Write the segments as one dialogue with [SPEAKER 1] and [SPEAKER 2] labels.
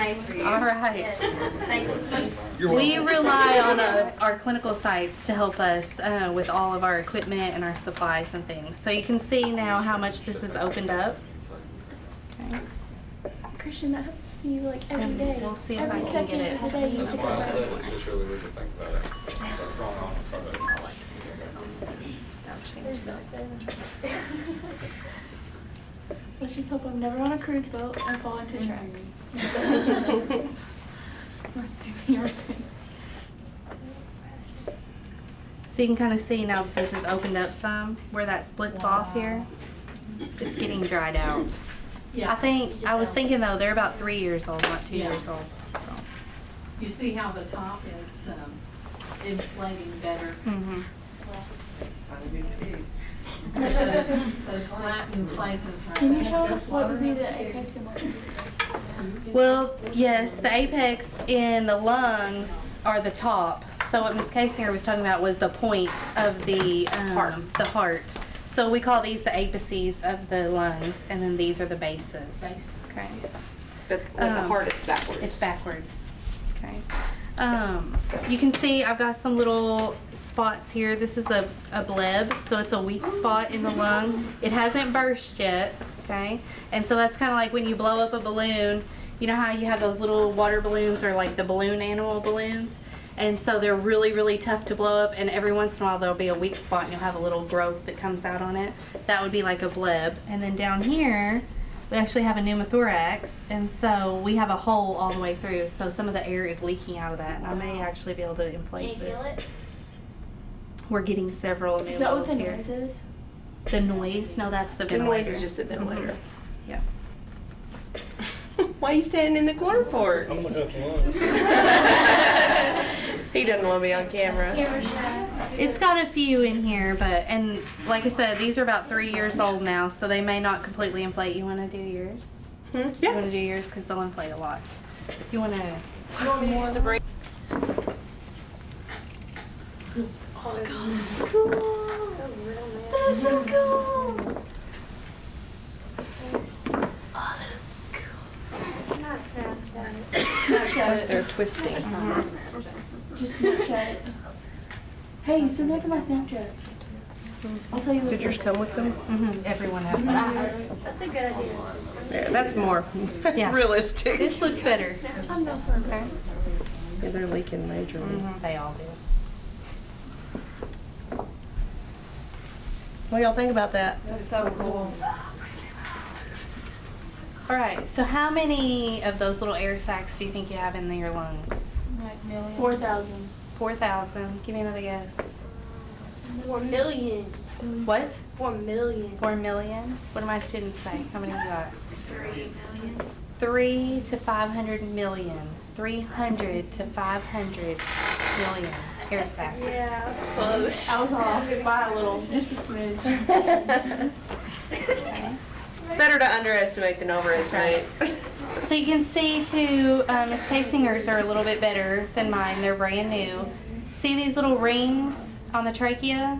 [SPEAKER 1] nice for you.
[SPEAKER 2] All right.
[SPEAKER 1] Yes. Thanks.
[SPEAKER 2] We rely on our clinical sites to help us with all of our equipment and our supplies and things. So you can see now how much this is opened up. Okay.
[SPEAKER 3] Christian, that happens to you like every day.
[SPEAKER 2] We'll see if
[SPEAKER 3] every
[SPEAKER 2] I can
[SPEAKER 3] second
[SPEAKER 2] get it.
[SPEAKER 3] of the day you
[SPEAKER 4] That's
[SPEAKER 3] check
[SPEAKER 4] why I
[SPEAKER 3] it
[SPEAKER 4] said
[SPEAKER 3] out.
[SPEAKER 4] it's just really weird to think about it. What's going on with others.
[SPEAKER 2] That'll change it.
[SPEAKER 3] Let's just hope I'm never on a cruise boat and fall into tracks.
[SPEAKER 2] So you can kind of see now this is opened up some, where that splits off here. It's getting dried out.
[SPEAKER 5] Yeah.
[SPEAKER 2] I was thinking though, they're about 3 years old, not 2
[SPEAKER 5] Yeah.
[SPEAKER 2] years old, so.
[SPEAKER 5] You see how the top is inflating better?
[SPEAKER 2] Mhm.
[SPEAKER 5] Those flattened places are.
[SPEAKER 3] Can you show us what would be the apex and what would be the base?
[SPEAKER 2] Well, yes, the apex in the lungs are the top. So what Ms. Casinger was talking about was the point of the heart. So we call these the apices of the lungs, and then these are the bases.
[SPEAKER 5] Base.
[SPEAKER 2] Okay.
[SPEAKER 6] But with the heart, it's backwards.
[SPEAKER 2] It's backwards. Okay. You can see I've got some little spots here. This is a bleb, so it's a weak spot in the lung. It hasn't burst yet, okay? And so that's kind of like when you blow up a balloon. You know how you have those little water balloons or like the balloon animal balloons? And so they're really, really tough to blow up, and every once in a while there'll be a weak spot and you'll have a little growth that comes out on it. That would be like a bleb. And then down here, we actually have a pneumothorax, and so we have a hole all the way through, so some of the air is leaking out of that, and I may actually be able to inflate
[SPEAKER 1] Can you feel
[SPEAKER 2] this.
[SPEAKER 1] it?
[SPEAKER 2] We're getting several new
[SPEAKER 3] Is that what
[SPEAKER 2] holes
[SPEAKER 3] the
[SPEAKER 2] here.
[SPEAKER 3] noise is?
[SPEAKER 2] The noise? No, that's the
[SPEAKER 6] The
[SPEAKER 2] ventilator.
[SPEAKER 6] noise is just the ventilator.
[SPEAKER 2] Yeah.
[SPEAKER 6] Why are you standing in the corner for?
[SPEAKER 7] I'm looking at the line.
[SPEAKER 6] He doesn't want to be on camera.
[SPEAKER 2] It's got a few in here, but, and like I said, these are about 3 years old now, so they may not completely inflate. You want to do yours? You want
[SPEAKER 6] Yeah.
[SPEAKER 2] to do yours? Because they'll inflate a lot. You want to...
[SPEAKER 6] Use the brake.
[SPEAKER 3] That's so cool!
[SPEAKER 1] Not Snapchat.
[SPEAKER 3] Snapchat it.
[SPEAKER 6] They're twisting.
[SPEAKER 3] Just Snapchat it. Hey, send that to my Snapchat. I'll tell you what.
[SPEAKER 6] Did yours come with them?
[SPEAKER 2] Everyone has that.
[SPEAKER 1] That's a good idea.
[SPEAKER 6] Yeah, that's more
[SPEAKER 2] Yeah.
[SPEAKER 6] realistic.
[SPEAKER 2] This looks better.
[SPEAKER 3] I'm no son.
[SPEAKER 2] Okay.
[SPEAKER 6] Yeah, they're leaking majorly.
[SPEAKER 2] They all do.
[SPEAKER 6] What do y'all think about that?
[SPEAKER 5] That's so cool.
[SPEAKER 2] All right, so how many of those little air sacs do you think you have in your lungs?
[SPEAKER 3] Like 4,000.
[SPEAKER 2] 4,000. Give me another guess.
[SPEAKER 1] 4 million.
[SPEAKER 2] What?
[SPEAKER 1] 4 million.
[SPEAKER 2] 4 million? What do my students say? How many you got?
[SPEAKER 1] 3 million.
[SPEAKER 2] 3 to 500 million. 300 to 500 million air sacs.
[SPEAKER 1] Yeah, I was close.
[SPEAKER 3] I was off by a little, just a smidge.
[SPEAKER 2] Okay.
[SPEAKER 6] Better to underestimate than overestimate.
[SPEAKER 2] So you can see too, Ms. Casinger's are a little bit better than mine. They're brand new. See these little rings on the trachea?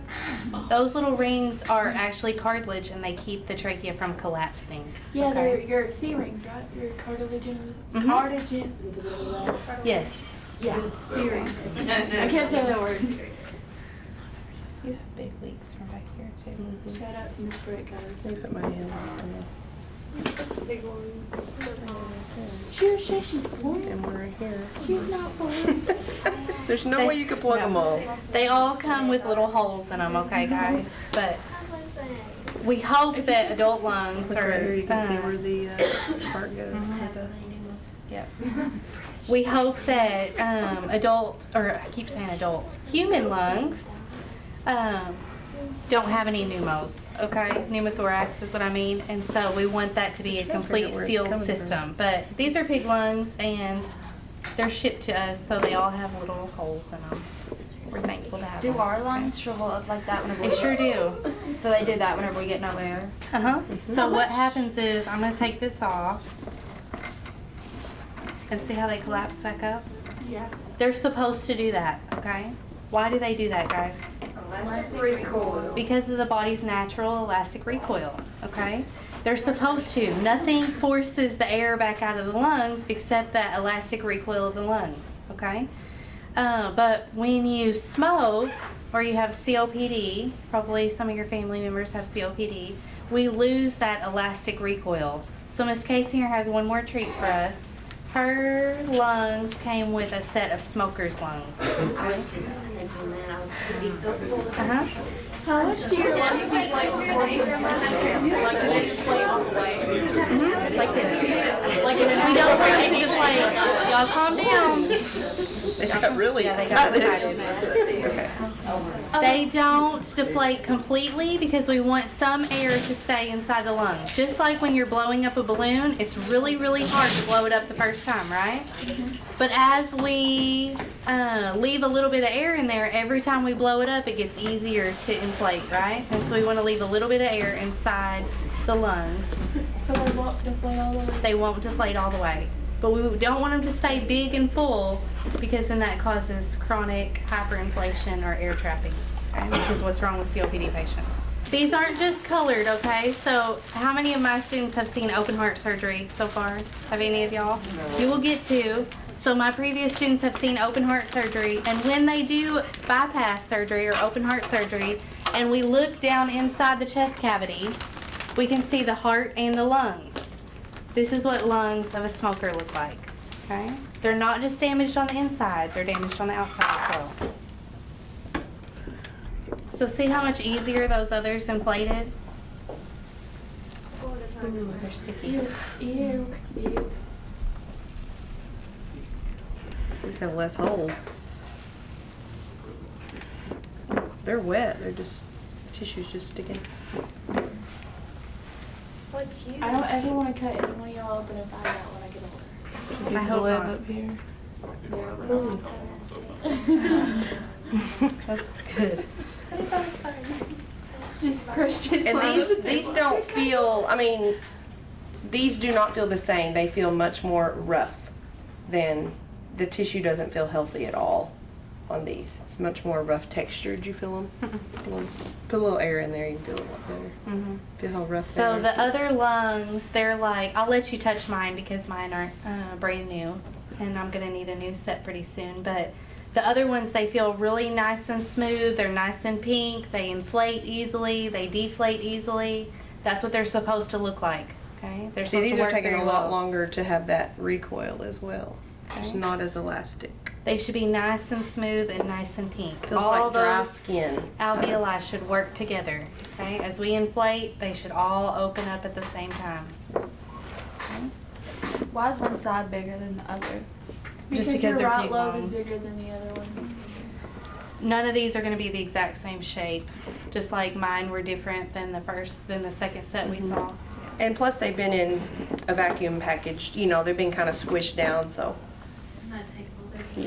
[SPEAKER 2] Those little rings are actually cartilage, and they keep the trachea from collapsing.
[SPEAKER 3] Yeah,
[SPEAKER 2] Okay.
[SPEAKER 3] they're your C-rings, right? Your cartilagin.
[SPEAKER 2] Mhm.
[SPEAKER 3] Cartilagin.
[SPEAKER 2] Yes.
[SPEAKER 3] Yeah, C-rings. I can't say that word.
[SPEAKER 2] You have big leaks from back here too.
[SPEAKER 3] Shout out to Miss Britt,
[SPEAKER 6] Let
[SPEAKER 3] guys.
[SPEAKER 6] me put my hand on
[SPEAKER 1] That's a big one.
[SPEAKER 3] Sure, say she's born.
[SPEAKER 6] and one right here.
[SPEAKER 3] She's not born.
[SPEAKER 6] There's no way you could plug them all.
[SPEAKER 2] They all come with little holes in them, okay, guys? But we hope that adult lungs
[SPEAKER 6] Look
[SPEAKER 2] are.
[SPEAKER 6] right here, you can see where the heart goes.
[SPEAKER 2] Yep. We hope that I keep saying adult, human lungs don't have any pneumos, okay? Pneumothorax is what I mean, and so we want that to be a complete
[SPEAKER 6] where it's
[SPEAKER 2] sealed
[SPEAKER 6] coming from.
[SPEAKER 2] system. But these are pig lungs, and they're shipped to us, so they all have little holes in them. We're thankful to have them.
[SPEAKER 8] Do our lungs shrivel up like that whenever
[SPEAKER 2] They
[SPEAKER 8] we
[SPEAKER 2] sure do.
[SPEAKER 8] So they do that whenever we get no air?
[SPEAKER 2] Uh-huh. So what happens is, I'm gonna take this off, and see how they collapse back up?
[SPEAKER 3] Yeah.
[SPEAKER 2] They're supposed to do that, okay? Why do they do that, guys?
[SPEAKER 1] Elastic recoil.
[SPEAKER 2] Because of the body's natural elastic recoil, okay? They're supposed to. Nothing forces the air back out of the lungs except that elastic recoil of the lungs, okay? But when you smoke or you have COPD, probably some of your family members have COPD, we lose that elastic recoil. So Miss Casey here has one more treat for us. Her lungs came with a set of smoker's lungs.
[SPEAKER 1] I was just thinking, man, I would be so cool.
[SPEAKER 2] Uh-huh.
[SPEAKER 3] How much do your lungs deflate before you like do they deflate all the way?
[SPEAKER 2] Like this. Like if we don't want it to deflate. Y'all calm down.
[SPEAKER 6] They got really
[SPEAKER 2] Yeah, they got
[SPEAKER 6] excited.
[SPEAKER 2] excited. They don't deflate completely because we want some air to stay inside the lungs. Just like when you're blowing up a balloon, it's really, really hard to blow it up the first time, right? But as we leave a little bit of air in there, every time we blow it up, it gets easier to inflate, right? And so we want to leave a little bit of air inside the lungs.
[SPEAKER 3] So they won't deflate all the way?
[SPEAKER 2] They won't deflate all the way. But we don't want them to stay big and full because then that causes chronic hyperinflation or air trapping, okay? Which is what's wrong with COPD patients. These aren't just colored, okay? So how many of my students have seen open heart surgery so far? Have any of y'all? No. You will get to. So my previous students have seen open heart surgery, and when they do bypass surgery or open heart surgery, and we look down inside the chest cavity, we can see the heart and the lungs. This is what lungs of a smoker look like, okay? They're not just damaged on the inside, they're damaged on the outside as well. So see how much easier those others inflated? Ooh, they're sticky.
[SPEAKER 3] Ew.
[SPEAKER 6] These have less holes. They're wet. They're just tissue's just sticking.
[SPEAKER 1] What's you?
[SPEAKER 3] I don't ever want to cut any one of y'all open and find out when I get older.
[SPEAKER 2] I hope not.
[SPEAKER 6] up here.
[SPEAKER 2] That's good.
[SPEAKER 3] Just Christian.
[SPEAKER 6] And these don't feel, I mean, these do not feel the same. They feel much more rough than, the tissue doesn't feel healthy at all on these. It's much more rough texture. Did you feel them? Put a little air in there, you can feel it a lot better. Feel how rough they
[SPEAKER 2] So
[SPEAKER 6] are.
[SPEAKER 2] the other lungs, they're like, I'll let you touch mine because mine aren't brand new, and I'm gonna need a new set pretty soon, but the other ones, they feel really nice and smooth, they're nice and pink, they inflate easily, they deflate easily. That's what they're supposed to look like, okay? They're
[SPEAKER 6] See,
[SPEAKER 2] supposed
[SPEAKER 6] these
[SPEAKER 2] to
[SPEAKER 6] are
[SPEAKER 2] work
[SPEAKER 6] taking
[SPEAKER 2] very
[SPEAKER 6] a lot
[SPEAKER 2] well.
[SPEAKER 6] longer to have that recoil as well. It's
[SPEAKER 2] Okay.
[SPEAKER 6] not as elastic.
[SPEAKER 2] They should be nice and smooth and nice and pink.
[SPEAKER 6] Feels
[SPEAKER 2] All
[SPEAKER 6] like dry
[SPEAKER 2] those
[SPEAKER 6] skin.
[SPEAKER 2] alveoli should work together, okay? As we inflate, they should all open up at the same time.
[SPEAKER 8] Why is one side bigger than the other?
[SPEAKER 2] Just because
[SPEAKER 3] your
[SPEAKER 2] they're
[SPEAKER 3] right
[SPEAKER 2] pink
[SPEAKER 3] lobe
[SPEAKER 2] lungs.
[SPEAKER 3] is bigger than the other one.
[SPEAKER 2] None of these are going to be the exact same shape, just like mine were different than the second set we saw.
[SPEAKER 6] And plus they've been in a vacuum packaged, you know, they've been kind of squished down, so